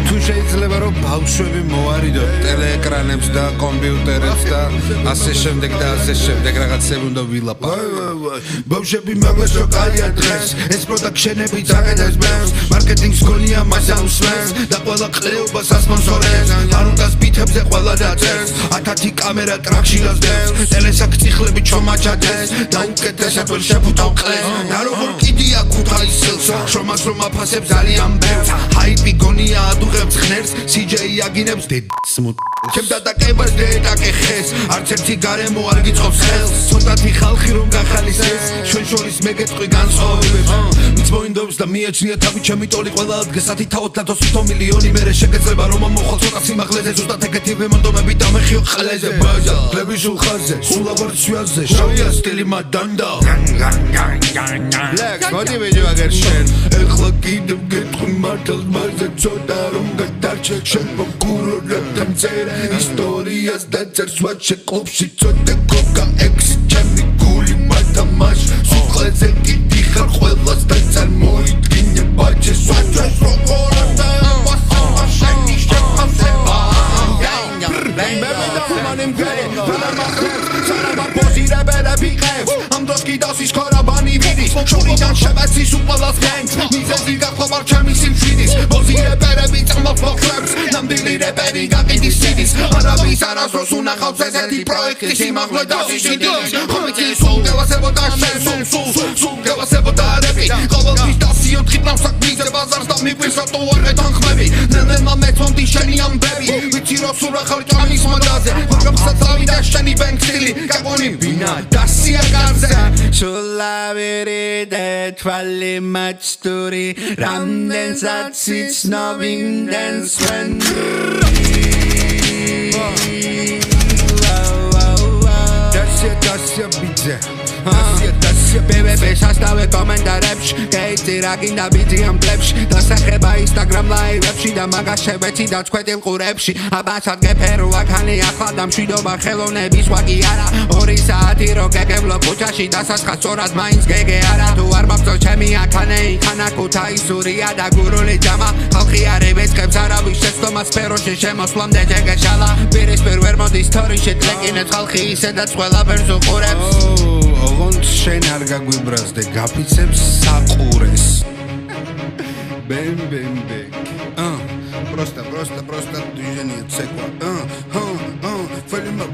თუ შეიძლება რომ ბავშვები მოარიდოთ ტელეეკრანებს და კომპიუტერებს და ასე შემდეგ რაღაცები უნდა ვილაპარაკოთ. ბავშვები მაგას რო კაია დღეს ეს პროდაქშენები წაკეთებს ბევრს მარკეტინგს გონია მასა უსმენს და ყველა ყრეობას ასპონსორებს არ უნდა ბითებზე ყველა დაწერს 1000 კამერა ტრაქში გასდევს ტელესაქციებლები ჩომაჩადეს და უკეთესად ვერ შეფუთავ კლეს და როგორ კიდია ქუთაისელს შრომას რომ აფასებს ძალიან ბევრს ჰაიპი გონია ადუღებს ხნერს CJ აგინებს დედს ჩემ დადაკებას დედაკე ხეს არც ერთი გარემო არ გიწყობს ხელს ცოტათი ხალხი რომ გახალისეს ჩვენ შორის მეგეთყვი განსხვავებებს მიც მოინდობს და მიეჩნია თავი ჩემი ტოლი ყველა ადგეს 1000 და 20 მილიონი მერე შეგეძლება რომ ამოხვალ ცოტა სიმაღლეზე ზუსტად ეგეთივე მანდომები დამეხიო ყელეზე ბაჟა ხლები სულ ხაზზე სულ აბარცვიაზე შავია სტილი მადანდა ლექს მოდი ვიჯო აგერ შენ ეხლა კიდევ გეტყვი მართალ მარზე ცოტა რომ გადარჩე შენ მოგურორებთან წერა ისტორიას დაწერს ვაჩე კლუბში ცოტა კოკა ექსი ჩემი გული მათამაშ სულხლეზე კიდი ხარ ყველას და წარმოიდგინე ბაჩე სვაჩეს როგორად ვასა შენი შეფასება ამ დროს კიდავს ის ქორაბანი ვიდის შურიდან შევეცის უყველას გენგს მიზეზი გახლობარ ჩემი სიმშვიდის ბოზირებერები წამავს მოხლებს ნამდვილი რეპერი გაყიდის სიდის არავის არასდროს უნახავს ესეთი პროექტი სიმაღლე და სიდის ხომიცი სულ გევასებოდა შენ სულ გევასებოდა რეპი ყოველთვის დასიოთხი ნავსაკბიზე ბაზარს და მიყვირს რატო არ ეთანხმები ნელ-ნელა მეცონდი შენი ამბები ვიცი რომ სულ ახალი ჭამის მოდაზე ვაგამხსა თავი და შენი ბენქსილი გაგონი ბინა დასიაგარზე Sulaviride tvali matsturi Ramden satsits novinden svendi Dasya bidze BBB სასტავე კომენტარებში გეიცი რა გინდა ბიძი ამ პლებში დასახება Instagram live-ებში და მაგას შევეცი და წვეთილ ყურებში აბაცად გეფერო აქანი ახლა და მშვიდობა ხელოვნების ვაკი არა 2 საათი რო გეგებლო ქუჩაში დასასხა სწორად მაინც გეგე არა თუ არ მოგწო ჩემი აქანე იქანა ქუთაისურია და გურული ჯამა ხალხი არ ევეწყებს არავის შეცდომას სფეროში შემოსვლამდე ჯეგეშალა პირისპირ ვერ მოდის თორიში ტლეკინებს ხალხი ისედაც ყველაფერს უყურებს ოღონდ შენ არ გაგვიბრაზდე გაფიცებს საყურეს ბენ просто движение цеква фэлима